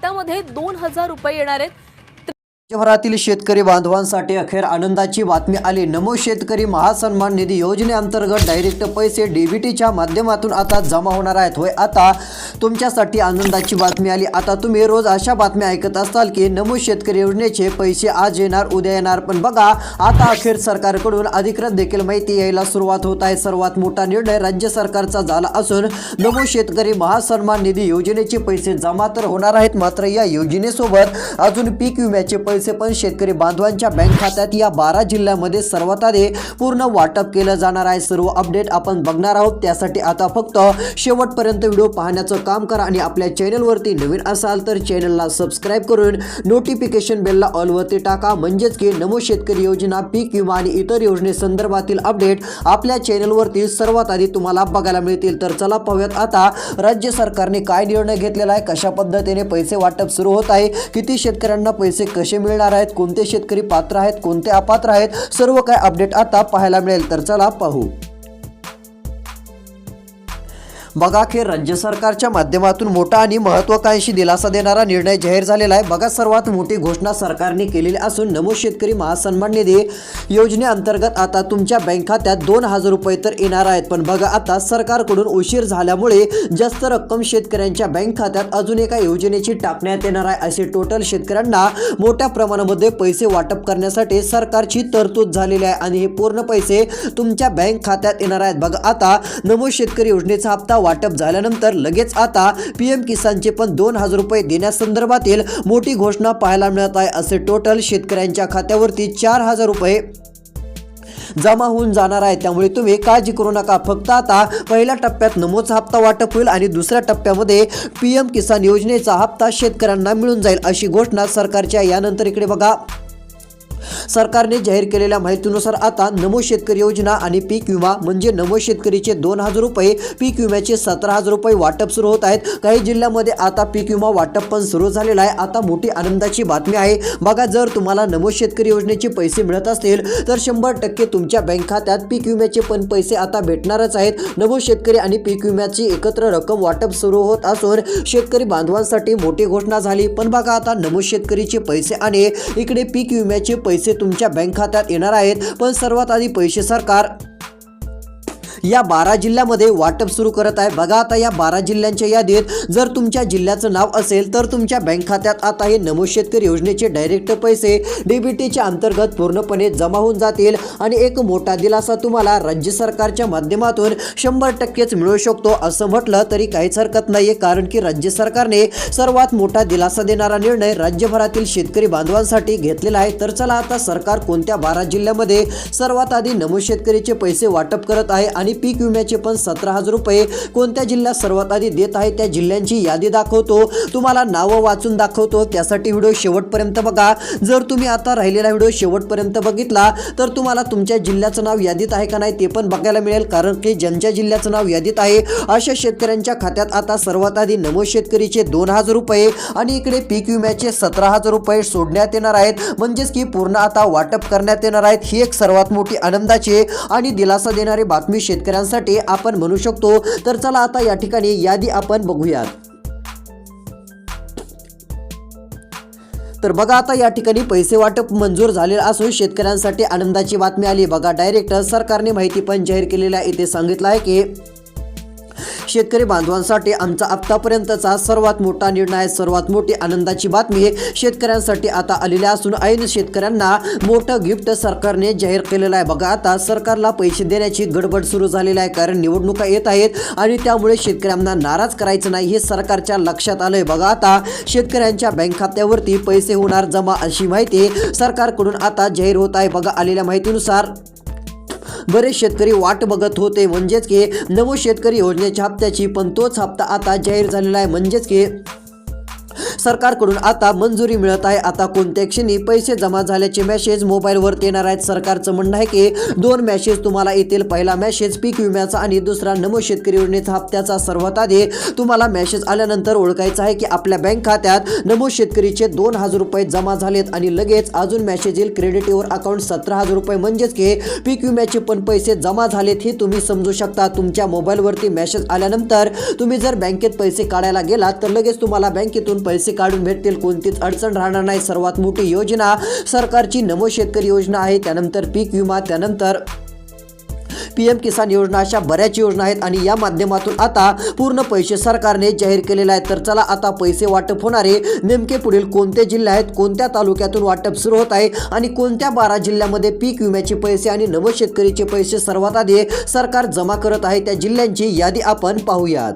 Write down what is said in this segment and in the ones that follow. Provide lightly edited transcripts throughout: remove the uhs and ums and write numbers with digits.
त्यामध्ये 2000 रुपये येणार आहेत। राज्यभरातील शेतकरी बांधवांसाठी अखेर आनंदाची बातमी आली। नमो शेतकरी महासन्मान निधी योजनेअंतर्गत डायरेक्ट पैसे डीबीटीच्या माध्यमातून आता जमा होणार आहेत। होय, आता तुमच्यासाठी आनंदाची बातमी आली। आता तुम्ही रोज अशा बातम्या ऐकत असाल की नमो शेतकरी योजनेचे पैसे आज येणार, उद्या येणार, पण बघा आता अखेर सरकारकडून अधिकृत देखील माहिती यायला सुरुवात होत आहे। सर्वात मोठा निर्णय राज्य सरकारचा झाला असून नमो शेतकरी महासन्मान निधी योजनेचे पैसे जमा तर होणार आहेत, मात्र या योजनेसोबत अजून पीक विम्याचे पैसे पण शेतकरी बांधवांच्या बँक खात्यात या 12 जिल्ह्यांमध्ये सर्वात आधी पूर्ण वाटप केलं जाणार आहे। सर्व अपडेट आपण बघणार आहोत, त्यासाठी आता फक्त शेवटपर्यंत व्हिडिओ पाहण्याचं काम करा आणि आपल्या चॅनलवरती नवीन असाल तर चॅनलला सबस्क्राइब करून नोटिफिकेशन बेलला ऑल वरती टाका, म्हणजेच की नमो शेतकरी योजना, पीक विमा आणि इतर योजनेसंदर्भातील अपडेट आपल्या चॅनलवरती सर्वात आधी तुम्हाला बघायला मिळतील। तर चला पाहूयात आता राज्य सरकारने काय निर्णय घेतलेला आहे, कशा पद्धतीने पैसे वाटप सुरू होत आहे, किती शेतकऱ्यांना पैसे कसे मिळणार आहेत, कोणते शेतकरी पात्र आहेत, कोणते अपात्र आहेत, सर्व काय अपडेट आता पाहायला मिळेल। तर चला पाहू। बघा, अखेर राज्य सरकारच्या माध्यमातून मोठा आणि महत्त्वाकांक्षी दिलासा देणारा निर्णय जाहीर झालेला आहे। बघा, सर्वात मोठी घोषणा सरकारने केलेली असून नमो शेतकरी महासन्मान निधी योजनेअंतर्गत आता तुमच्या बँक खात्यात 2000 रुपये तर येणार आहेत, पण बघा आता सरकारकडून उशीर झाल्यामुळे जास्त रक्कम शेतकऱ्यांच्या बँक खात्यात अजून एका योजनेची टाकण्यात येणार आहे। असे टोटल शेतकऱ्यांना मोठ्या प्रमाणामध्ये पैसे वाटप करण्यासाठी सरकारची तरतूद झालेली आहे आणि हे पूर्ण पैसे तुमच्या बँक खात्यात येणार आहेत। बघा, आता नमो शेतकरी योजनेचा हप्ता वाटप झाल्यानंतर लगेच आता पीएम किसानचे पण 2000 रुपये देण्यासंदर्भातील मोठी घोषणा पाहायला मिळत आहे। असे टोटल शेतकऱ्यांच्या खात्यावरती 4000 रुपये जमा होऊन जाणार आहे। त्यामुळे तुम्ही काळजी करू नका। फक्त आता पहिल्या टप्प्यात नमोचा हप्ता वाटप होईल आणि दुसऱ्या टप्प्यामध्ये पीएम किसान योजनेचा हप्ता शेतकऱ्यांना मिळून जाईल, अशी घोषणा सरकारच्या यानंतर इकडे बघा सरकारने जाहीर केलेल्या माहितीनुसार आता नमो शेतकरी योजना आणि पीक विमा म्हणजे नमो शेतकरीचे 2000 रुपये, पीक विम्याचे 17000 रुपये वाटप सुरू होत आहेत। काही जिल्ह्यामध्ये आता पीक विमा वाटप पण सुरू झालेला आहे। आता मोठी आनंदाची बातमी आहे। बघा, जर तुम्हाला नमो शेतकरी योजनेचे पैसे मिळत असतील तर 100% तुमच्या बँक खात्यात पीक विम्याचे पण पैसे आता भेटणारच आहेत। नमो शेतकरी आणि पीक विम्याची एकत्र रक्कम वाटप सुरू होत असून शेतकरी बांधवांसाठी मोठी घोषणा झाली। पण बघा, आता नमो शेतकरीचे पैसे आणि इकडे पीक विम्याचे पैसे तुमच्या बँक खात्यात येणार आहेत, पण सर्वात आधी पैसे सरकार या 12 जिल्ह्यामध्ये वाटप सुरू करत आहे। बघा, आता या 12 जिल्ह्यांच्या यादीत जर तुमच्या जिल्ह्याचं नाव असेल तर तुमच्या बँक खात्यात आता हे नमो शेतकरी योजनेचे डायरेक्ट पैसे डीबीटीच्या अंतर्गत पूर्णपणे जमा होऊन जातील आणि एक मोठा दिलासा तुम्हाला राज्य सरकारच्या माध्यमातून 100%च मिळू शकतो असं म्हटलं तरी काहीच हरकत नाहीये, कारण की राज्य सरकारने सर्वात मोठा दिलासा देणारा निर्णय राज्यभरातील शेतकरी बांधवांसाठी घेतलेला आहे। तर चला आता सरकार कोणत्या 12 जिल्ह्यामध्ये सर्वात आधी नमो शेतकरीचे पैसे वाटप करत आहे आणि पीक विम्याचे पण 17000 रुपये कोणत्या जिल्ह्यात सर्वात आधी देत आहे त्या जिल्ह्यांची यादी दाखवतो, तुम्हाला नावं वाचून दाखवतो। त्यासाठी व्हिडिओ शेवटपर्यंत बघा। जर तुम्ही आता राहिलेला व्हिडिओ शेवटपर्यंत बघितला तर तुम्हाला तुमच्या जिल्ह्याचं नाव यादीत आहे का नाही ते पण बघायला मिळेल, कारण की ज्यांच्या जिल्ह्याचं नाव यादीत आहे अशा शेतकऱ्यांच्या खात्यात आता सर्वात आधी नमो शेतकरीचे 2000 रुपये आणि इकडे पीक विम्याचे 17000 रुपये सोडण्यात येणार आहेत, म्हणजेच की पूर्ण आता वाटप करण्यात येणार आहेत। ही एक सर्वात मोठी आनंदाची आणि दिलासा देणारी बातमी शेतकऱ्यांसाठी आपण म्हणू शकतो। तर चला आता या ठिकाणी यादी आपण बघूयात। तर बघा, आता या ठिकाणी पैसे वाटप मंजूर झालेलं असून शेतकऱ्यांसाठी आनंदाची बातमी आली। बघा, डायरेक्ट सरकारने माहिती पण जाहीर केलेली आहे। इथे सांगितलं आहे की शेतकरी बांधवांसाठी आमचा आतापर्यंतचा सर्वात मोठा निर्णय आहे, सर्वात मोठी आनंदाची बातमी शेतकऱ्यांसाठी आता आलेली असून ऐन शेतकऱ्यांना मोठं गिफ्ट सरकारने जाहीर केलेलं आहे। बघा, आता सरकारला पैसे देण्याची गडबड सुरू झालेली आहे, कारण निवडणुका येत आहेत आणि त्यामुळे शेतकऱ्यांना नाराज करायचं नाही हे सरकारच्या लक्षात आलंय। बघा, आता शेतकऱ्यांच्या बँक खात्यावरती पैसे होणार जमा, अशी माहिती सरकारकडून आता जाहीर होत आहे। बघा, आलेल्या माहितीनुसार बरेच शेतकरी वाट बघत होते, म्हणजेच की नमो शेतकरी योजनेच्या हप्त्याची, पण तोच हप्ता आता जाहीर झालेला आहे, म्हणजेच की सरकारकडून आता मंजुरी मिळत आहे। आता कोणत्या क्षणी पैसे जमा झाल्याचे मेसेज मोबाईलवर येणार आहेत। सरकारचं म्हणणं आहे की 2 मेसेज तुम्हाला येतील। पहिला मेसेज पीक विम्याचा आणि दुसरा नमो शेतकरी योजनेचा हप्त्याचा। सर्वात आधी तुम्हाला मेसेज आल्यानंतर ओळखायचं आहे की आपल्या बँक खात्यात नमो शेतकरीचे 2000 रुपये जमा झालेत आणि लगेच अजून मेसेज येईल क्रेडिट युअर अकाउंट 17000 रुपये, म्हणजेच की पीक विम्याचे पण पैसे जमा झालेत हे तुम्ही समजू शकता। तुमच्या मोबाईलवरती मेसेज आल्यानंतर तुम्ही जर बँकेत पैसे काढायला गेलात तर लगेच तुम्हाला बँकेतून पैसे पैसे काढून भेटतील, कोणतीच अडचण राहणार नाही. सर्वात मोठी योजना सरकारची नमो शेतकरी योजना आहे, त्यानंतर पीक विमा, त्यानंतर PM किसान योजना, अशा बऱ्याच योजना आहेत आणि या माध्यमातून आता पूर्ण पैसे सरकारने जाहीर केलेले आहेत. तर चला आता पैसे वाटप होणारे नेमके पुढील कोणते जिल्हे आहेत, कोणत्या तालुक्यातून वाटप सुरू होत आहे आणि कोणत्या 12 जिल्ह्यामध्ये पीक विम्याचे पैसे आणि नमो शेतकरीचे पैसे सर्वात आधी सरकार जमा करत आहे, त्या जिल्ह्यांची यादी आपण पाहूयात.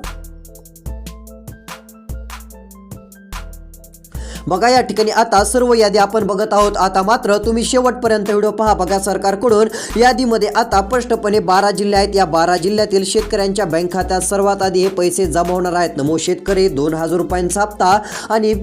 बघा या ठिकाणी आता सर्व यादी आपण बघत आहोत. आता मात्र तुम्ही शेवटपर्यंत व्हिडिओ पहा. बघा सरकारकडून यादीमध्ये आता स्पष्टपणे 12 जिल्हे आहेत. या 12 जिल्ह्यातील शेतकऱ्यांच्या बँक खात्यात सर्वात आधी हे पैसे जमा होणार आहेत. नमो शेतकरी 2,000 रुपयांचा हप्ता आणि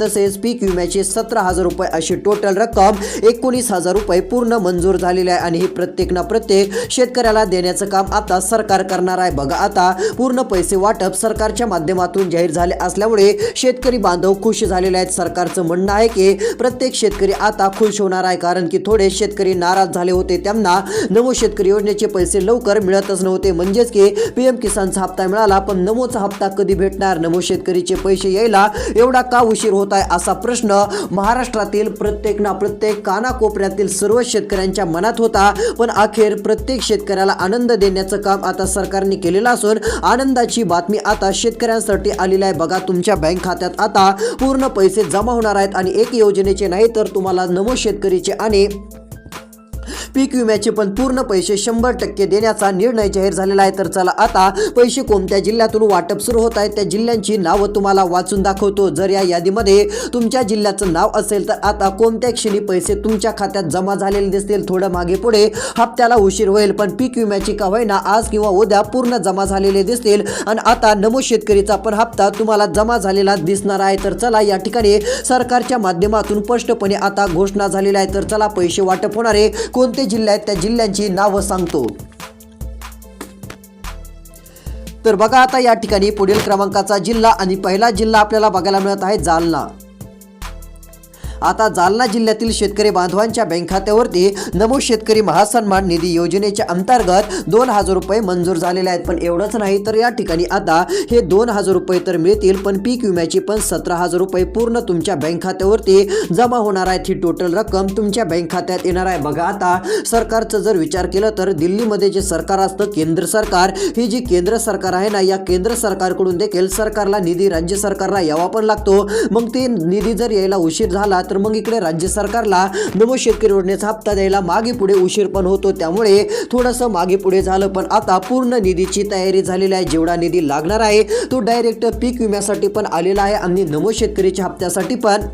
तसेच पीक विम्याचे 17,000 रुपये अशी टोटल रक्कम 19,000 रुपये पूर्ण मंजूर झालेली आहे आणि ही प्रत्येक शेतकऱ्याला देण्याचं काम आता सरकार करणार आहे. बघा आता पूर्ण पैसे वाटप सरकारच्या माध्यमातून जाहीर झाले असल्यामुळे शेतकरी बांधव खुश झालेले आहेत. सरकारचं म्हणणं आहे की प्रत्येक शेतकरी आता खुश होणार आहे, कारण की थोडे शेतकरी नाराज झाले होते. त्यांना नमो शेतकरी योजनेचे पैसे लवकर मिळतच नव्हते, म्हणजेच की PM किसानचा हप्ता मिळाला पण नमोचा हप्ता कधी भेटणार, नमो शेतकरीचे पैसे यायला एवढा का उशीर होत आहे, असा प्रश्न महाराष्ट्रातील प्रत्येक कानाकोपऱ्यातील सर्व शेतकऱ्यांच्या मनात होता. पण अखेर प्रत्येक शेतकऱ्याला आनंद देण्याचं काम आता सरकारने केलेलं असून आनंदाची बातमी आता शेतकऱ्यांसाठी आलेली आहे. बघा तुमच्या बँक खात्यात आता पूर्ण पैसे जमा होणार आहेत आणि एक योजनेचे नाही तर तुम्हाला नमो शेतकरीचे आणि पीक विम्याचे पण पूर्ण पैसे 100% देण्याचा निर्णय जाहीर झालेला आहे. तर चला आता पैसे कोणत्या जिल्ह्यातून वाटप सुरू होत आहे त्या जिल्ह्यांची नावं तुम्हाला वाचून दाखवतो. जर या यादीमध्ये तुमच्या जिल्ह्याचं नाव असेल तर आता कोणत्या क्षणी पैसे तुमच्या खात्यात जमा झालेले दिसतील. थोडं मागे पुढे हप्त्याला उशीर होईल पण पीक विम्याची का होईना आज किंवा उद्या पूर्ण जमा झालेले दिसतील आणि आता नमो शेतकरीचा पण हप्ता तुम्हाला जमा झालेला दिसणार आहे. तर चला या ठिकाणी सरकारच्या माध्यमातून स्पष्टपणे आता घोषणा झालेली आहे. तर चला पैसे वाटप होणारे कोणते जिल्हे आहेत त्या जिल्ह्यांची नावं सांगतो. तर बघा आता या ठिकाणी पुढील क्रमांकाचा जिल्हा आणि पहिला जिल्हा आपल्याला बघायला मिळत आहे जालना. आता जालना जिल्ह्यातील शेतकरी बांधवांच्या बँक खात्यावरती नमो शेतकरी महासन्मान निधी योजनेच्या अंतर्गत 2,000 रुपये मंजूर झालेले आहेत. पण एवढंच नाही तर या ठिकाणी आता हे 2,000 रुपये तर मिळतील पण पीक विम्याची पण 17,000 रुपये पूर्ण तुमच्या बँक खात्यावरती जमा होणार आहेत. ही टोटल रक्कम तुमच्या बँक खात्यात येणार आहे. बघा आता सरकारचं जर विचार केला तर दिल्लीमध्ये जे सरकार असतं केंद्र सरकार, ही जी केंद्र सरकार आहे ना, या केंद्र सरकारकडून देखील सरकारला निधी राज्य सरकारला यावा पण लागतो. मग ते निधी जर यायला उशीर झाला तर मग इकडे राज्य सरकारला नमो शेतकरी योजनेचा हप्ता द्यायला मागे पुढे उशीर पण होतो. त्यामुळे थोडंसं मागे पुढे झालं पण आता पूर्ण निधीची तयारी झालेली आहे. जेवढा निधी लागणार आहे तो डायरेक्ट पीक विम्यासाठी पण आलेला आहे आणि नमो शेतकरीच्या हप्त्यासाठी पण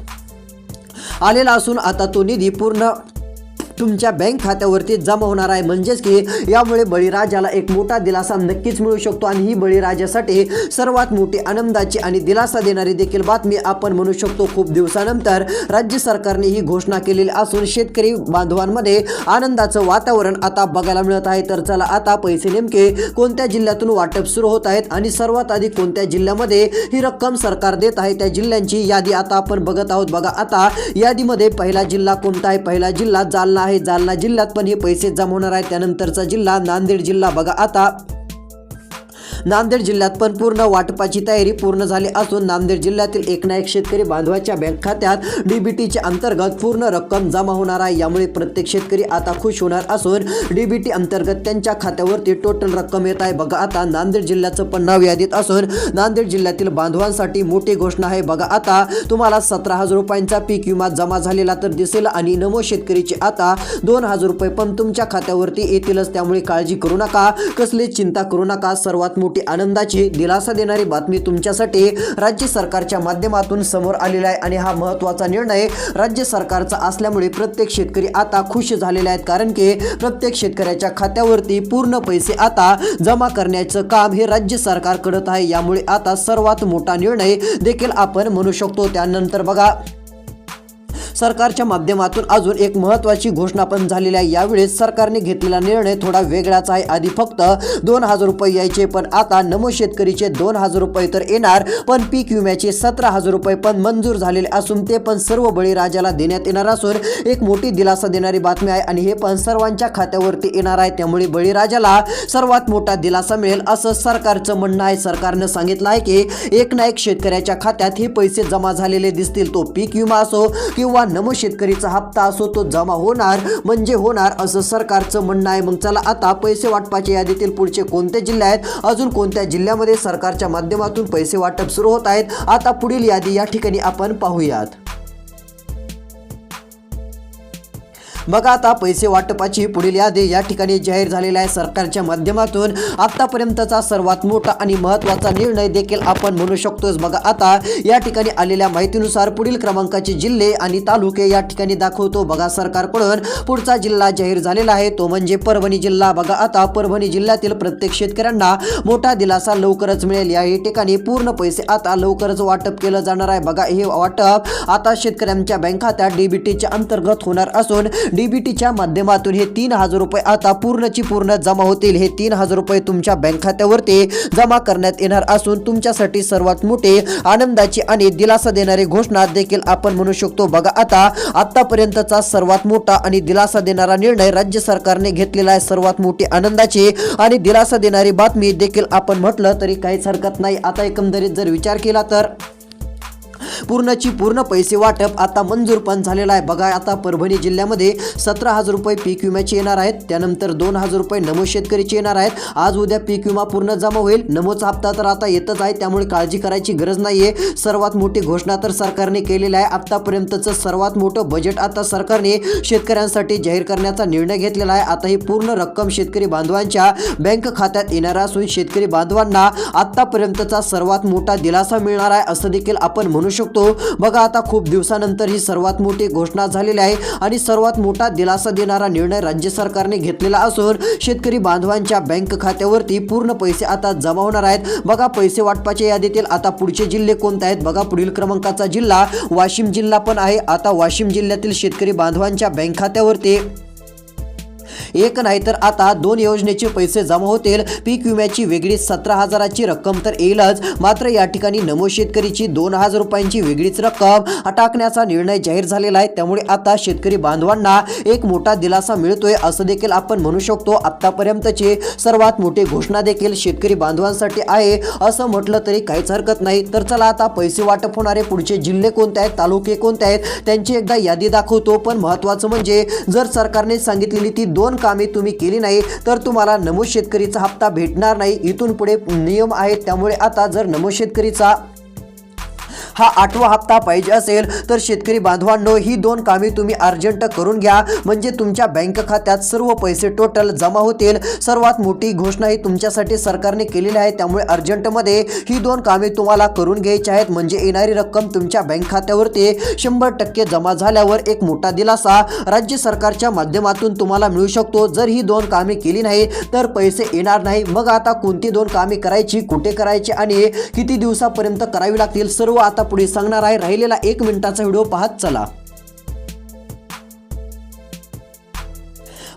आलेला असून आता तो निधी पूर्ण तुमच्या बँक खात्यावरती जमा होणार आहे. म्हणजेच की यामुळे बळीराजाला एक मोठा दिलासा नक्कीच मिळू शकतो आणि ही बळीराजासाठी सर्वात मोठी आनंदाची आणि दिलासा देणारी देखील बातमी आपण म्हणू शकतो. खूप दिवसानंतर राज्य सरकारने ही घोषणा केलेली असून शेतकरी बांधवांमध्ये आनंदाचं वातावरण आता बघायला मिळत आहे. तर चला आता पैसे नेमके कोणत्या जिल्ह्यातून वाटप सुरू होत आहेत आणि सर्वात आधी कोणत्या जिल्ह्यामध्ये ही रक्कम सरकार देत आहे त्या जिल्ह्यांची यादी आता आपण बघत आहोत. बघा आता यादीमध्ये पहिला जिल्हा कोणता आहे, पहिला जिल्हा जालना आहे. जालना जिल्ह्यात पण हे पैसे जमा होणार आहेत. त्यानंतरचा जिल्हा नांदेड जिल्हा. बघा आता नांदेड जिल्ह्यात पण पूर्ण वाटपाची तयारी पूर्ण झाली असून नांदेड जिल्ह्यातील एक ना एक शेतकरी बांधवाच्या बँक खात्यात DBTच्या अंतर्गत पूर्ण रक्कम जमा होणार आहे. यामुळे प्रत्येक शेतकरी आता खुश होणार असून DBT अंतर्गत त्यांच्या खात्यावरती टोटल रक्कम येत आहे. बघा आता नांदेड जिल्ह्याचं पण नाव यादीत असून नांदेड जिल्ह्यातील बांधवांसाठी मोठी घोषणा आहे. बघा आता तुम्हाला 17,000 रुपयांचा पीक विमा जमा झालेला तर दिसेल आणि नमो शेतकरीचे आता 2,000 रुपये पण तुमच्या खात्यावरती येतीलच. त्यामुळे काळजी करू नका, कसली चिंता करू नका. सर्वात मोठी आनंदाची दिलासा देणारी बातमी तुमच्यासाठी राज्य सरकारच्या माध्यमातून समोर आलेला आहे आणि हा महत्त्वाचा निर्णय राज्य सरकारचा असल्यामुळे प्रत्येक शेतकरी आता खुश झालेले आहेत, कारण की प्रत्येक शेतकऱ्याच्या खात्यावरती पूर्ण पैसे आता जमा करण्याचं काम हे राज्य सरकार करत आहे. यामुळे आता सर्वात मोठा निर्णय देखील आपण म्हणू शकतो. त्यानंतर बघा सरकारच्या माध्यमातून अजून एक महत्त्वाची घोषणा पण झालेली आहे। यावेळेस सरकारने घेतलेला निर्णय थोडा वेगळाच आहे। आधी फक्त 2,000 रुपये यायचे, पण आता नमो शेतकरीचे 2,000 रुपये तर येणार, पण पीक विम्याचे 17,000 रुपये पण मंजूर झालेले असून ते पण सर्व बळीराजाला देण्यात येणार असून एक मोठी दिलासा देणारी बातमी आहे आणि हे पण सर्वांच्या खात्यावरती येणार आहे। त्यामुळे बळीराजाला सर्वात मोठा दिलासा मिळेल असं सरकारचं म्हणणं आहे। सरकारनं सांगितलं आहे की एक ना एक शेतकऱ्याच्या खात्यात हे पैसे जमा झालेले दिसतील, तो पीक विमा असो किंवा नमो शेतकरीचा हप्ता असो, तो जमा होणार म्हणजे होणार असं सरकारचं म्हणणं आहे। मग चला आता पैसे वाटपाच्या यादीतील पुढचे कोणते जिल्हे आहेत, अजून कोणत्या जिल्ह्यामध्ये सरकारच्या माध्यमातून पैसे वाटप सुरू होत आहेत, आता पुढील यादी या ठिकाणी आपण पाहूयात। बघा आता पैसे वाटपाची पुढील यादी या ठिकाणी जाहीर झालेला आहे। सरकारच्या माध्यमातून आतापर्यंतचा सर्वात मोठा आणि महत्त्वाचा निर्णय देखील आपण म्हणू शकतोच। बघा आता या ठिकाणी आलेल्या माहितीनुसार पुढील क्रमांकाचे जिल्हे आणि तालुके या ठिकाणी दाखवतो। बघा सरकारकडून पुढचा जिल्हा जाहीर झालेला आहे, तो म्हणजे परभणी जिल्हा। बघा आता परभणी जिल्ह्यातील प्रत्येक शेतकऱ्यांना मोठा दिलासा लवकरच मिळेल। या ठिकाणी पूर्ण पैसे आता लवकरच वाटप केलं जाणार आहे। बघा हे वाटप आता शेतकऱ्यांच्या बँक खात्यात डीबीटीच्या अंतर्गत होणार असून डीबीटीच्या माध्यमातून हे 3,000 रुपये आता पूर्णची पूर्ण जमा होतील। हे 3,000 रुपये तुमच्या बँक खात्यावरती जमा करण्यात येणार असून तुमच्यासाठी सर्वात मोठी आनंदाची आणि दिलासा देणारी घोषणा देखील आपण म्हणू शकतो। बघा आता आतापर्यंतचा सर्वात मोठा आणि दिलासा देणारा निर्णय राज्य सरकारने घेतलेला आहे। सर्वात मोठी आनंदाची आणि दिलासा देणारी बातमी देखील आपण म्हटलं तरी काहीच हरकत नाही। आता एकंदरीत जर विचार केला तर पूर्णची पूर्ण पैसे वाटप आता मंजूर पण झालेला आहे। बघा आता परभणी जिल्ह्यामध्ये 17,000 रुपये पीक विम्याचे येणार आहेत, त्यानंतर 2,000 रुपये नमो शेतकरीचे येणार आहेत। आज उद्या पीक विमा पूर्ण जमा होईल। नमोचा हप्ता तर आता येतच आहे, त्यामुळे काळजी करायची गरज नाहीये। सर्वात मोठी घोषणा तर सरकारने केलेली आहे। आतापर्यंतचं सर्वात मोठं बजेट आता सरकारने शेतकऱ्यांसाठी जाहीर करण्याचा निर्णय घेतलेला आहे। आता ही पूर्ण रक्कम शेतकरी बांधवांच्या बँक खात्यात येणार असून शेतकरी बांधवांना आतापर्यंतचा सर्वात मोठा दिलासा मिळणार आहे असं देखील आपण म्हणू शकतो। बघा आता खूप दिवसानंतर ही सर्वात मोठी घोषणा झालेली आहे आणि सर्वात मोठा दिलासा देणारा निर्णय राज्य सरकारने घेतलेला असून शेतकरी बांधवांच्या बँक खात्यावरती पूर्ण पैसे आता जमा होणार आहेत। बघा पैसे वाटपाच्या यादीतील आता पुढचे जिल्हे कोणते आहेत, बघा पुढील क्रमांकाचा जिल्हा वाशिम जिल्हा पण आहे। आता वाशिम जिल्ह्यातील शेतकरी बांधवांच्या बँक खात्यावरती एक नाही तर आता 2 योजनेचे पैसे जमा होतील। पीक विम्याची वेगळी 17,000ची रक्कम तर येईलच, मात्र या ठिकाणी नमो शेतकरीची 2,000 रुपयांची वेगळीच रक्कम टाकण्याचा निर्णय जाहीर झालेला आहे। त्यामुळे आता शेतकरी बांधवांना एक मोठा दिलासा मिळतोय असं देखील आपण म्हणू शकतो। आतापर्यंतची सर्वात मोठी घोषणा देखील शेतकरी बांधवांसाठी आहे असं म्हटलं तरी काहीच हरकत नाही। तर चला आता पैसे वाटप होणारे पुढचे जिल्हे कोणते आहेत, तालुके कोणते आहेत, त्यांची एकदा यादी दाखवतो। पण महत्त्वाचं म्हणजे जर सरकारने सांगितलेली ती 2 कामे तुम्ही केली नाही तर तुम्हाला नमो शेतकरीचा हप्ता भेटणार नाही। इथून पुढे नियम आहेत, त्यामुळे आता जर नमो शेतकरीचा हा 8वा हप्ता पाहिजे असेल तर शेतकरी बांधवांनो ही 2 कामे तुम्ही अर्जंट करून घ्या, म्हणजे तुमच्या बँक खात्यात सर्व पैसे टोटल जमा होतील। सर्वात मोठी घोषणा ही तुमच्यासाठी सरकारने केलेली आहे, त्यामुळे अर्जंटमध्ये ही 2 कामे तुम्हाला करून घ्यायची आहेत, म्हणजे येणारी रक्कम तुमच्या बँक खात्यावरती 100% जमा झाल्यावर एक मोठा दिलासा राज्य सरकारच्या माध्यमातून तुम्हाला मिळू शकतो। जर ही 2 कामे केली नाही तर पैसे येणार नाही। मग आता कोणती 2 कामे करायची, कुठे करायची आणि किती दिवसापर्यंत करावी लागतील सर्व आता पुढे सांगणार आहे। राहिलेला 1 मिनिटाचा व्हिडिओ पाहत चला।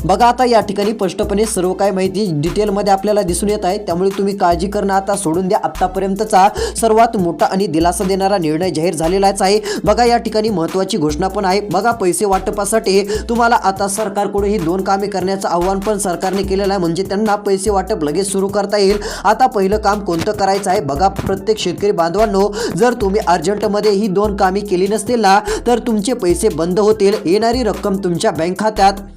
बघा आता या ठिकाणी स्पष्टपणे सर्व काही माहिती डिटेलमध्ये आपल्याला दिसून येत आहे, त्यामुळे तुम्ही काळजी करणं आता सोडून द्या। आतापर्यंतचा सर्वात मोठा आणि दिलासा देणारा निर्णय जाहीर झालेलाच आहे। बघा या ठिकाणी महत्त्वाची घोषणा पण आहे। बघा पैसे वाटपासाठी तुम्हाला आता सरकारकडून ही 2 कामे करण्याचं आव्हान पण सरकारने केलेलं आहे, म्हणजे त्यांना पैसे वाटप लगेच सुरू करता येईल। आता पहिलं काम कोणतं करायचं आहे, बघा प्रत्येक शेतकरी बांधवांनो जर तुम्ही अर्जंटमध्ये ही 2 कामे केली नसतील ना तर तुमचे पैसे बंद होतील, येणारी रक्कम तुमच्या बँक खात्यात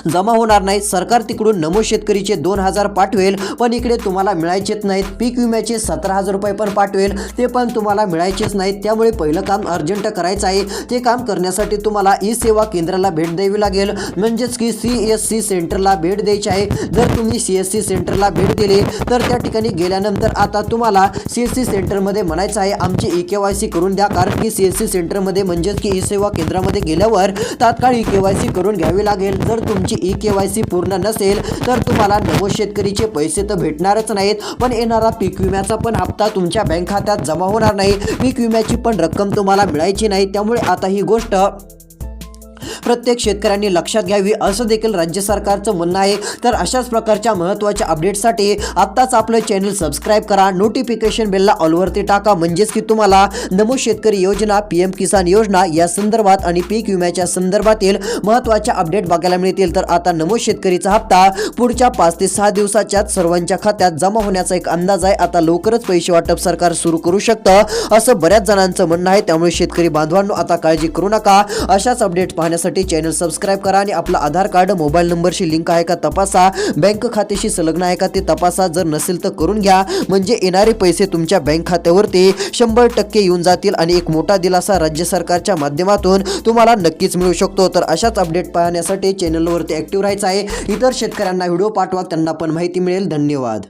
जमा होणार नाही। सरकार तिकडून नमो शेतकरीचे 2,000 पाठवेल, पण इकडे तुम्हाला मिळायचेच नाहीत। पीक विम्याचे 17,000 रुपये पण पाठवेल, ते पण तुम्हाला मिळायचेच नाहीत। त्यामुळे पहिलं काम अर्जंट करायचं आहे। ते काम करण्यासाठी तुम्हाला ई सेवा केंद्राला भेट द्यावी लागेल, म्हणजेच की CSC सेंटरला भेट द्यायची आहे। जर तुम्ही CSC सेंटरला भेट दिली तर त्या ठिकाणी गेल्यानंतर आता तुम्हाला CSC सेंटरमध्ये म्हणायचं आहे आमची EKYC करून द्या, कारण की CSC सेंटरमध्ये म्हणजेच की ई सेवा केंद्रामध्ये गेल्यावर तात्काळ EKYC करून घ्यावी लागेल। जर तुमची तुमची KYC पूर्ण नसेल तर तुम्हाला नमो शेतकरीचे पैसे तर भेटणारच नाहीत, पण येणारा पीक विम्याचा पण हप्ता तुमच्या बँक खात्यात जमा होणार नाही, पीक विम्याची पण रक्कम तुम्हाला मिळायची नाही। त्यामुळे आता ही गोष्ट प्रत्येक शेतकऱ्यांनी लक्षात घ्यावी असं देखील राज्य सरकारचं म्हणणं आहे। तर अशाच प्रकारच्या महत्त्वाच्या अपडेट्ससाठी आत्ताच आपलं चॅनल सबस्क्राईब करा, नोटिफिकेशन बेलला ऑलवरती टाका, म्हणजेच की तुम्हाला नमो शेतकरी योजना, PM किसान योजना या संदर्भात आणि पीक विम्याच्या संदर्भातील महत्त्वाच्या अपडेट बघायला मिळतील। तर आता नमो शेतकरीचा हप्ता पुढच्या 5 ते 6 दिवसाच्यात सर्वांच्या खात्यात जमा होण्याचा एक अंदाज आहे। आता लवकरच पैसे वाटप सरकार सुरू करू शकतं असं बऱ्याच जणांचं म्हणणं आहे। त्यामुळे शेतकरी बांधवांनो आता काळजी करू नका। अशाच अपडेट पाहण्यासाठी चॅनल सबस्क्राईब करा आणि आपलं आधार कार्ड मोबाईल नंबरशी लिंक आहे का तपासा, बँक खात्याशी संलग्न आहे का ते तपासा, जर नसेल तर करून घ्या, म्हणजे येणारे पैसे तुमच्या बँक खात्यावरती 100% येऊन जातील आणि एक मोठा दिलासा राज्य सरकारच्या माध्यमातून तुम्हाला नक्कीच मिळू शकतो। तर अशाच अपडेट पाहण्यासाठी चॅनलवरती ऍक्टिव्ह राहायचं आहे। इतर शेतकऱ्यांना व्हिडिओ पाठवा, त्यांना पण माहिती मिळेल। धन्यवाद।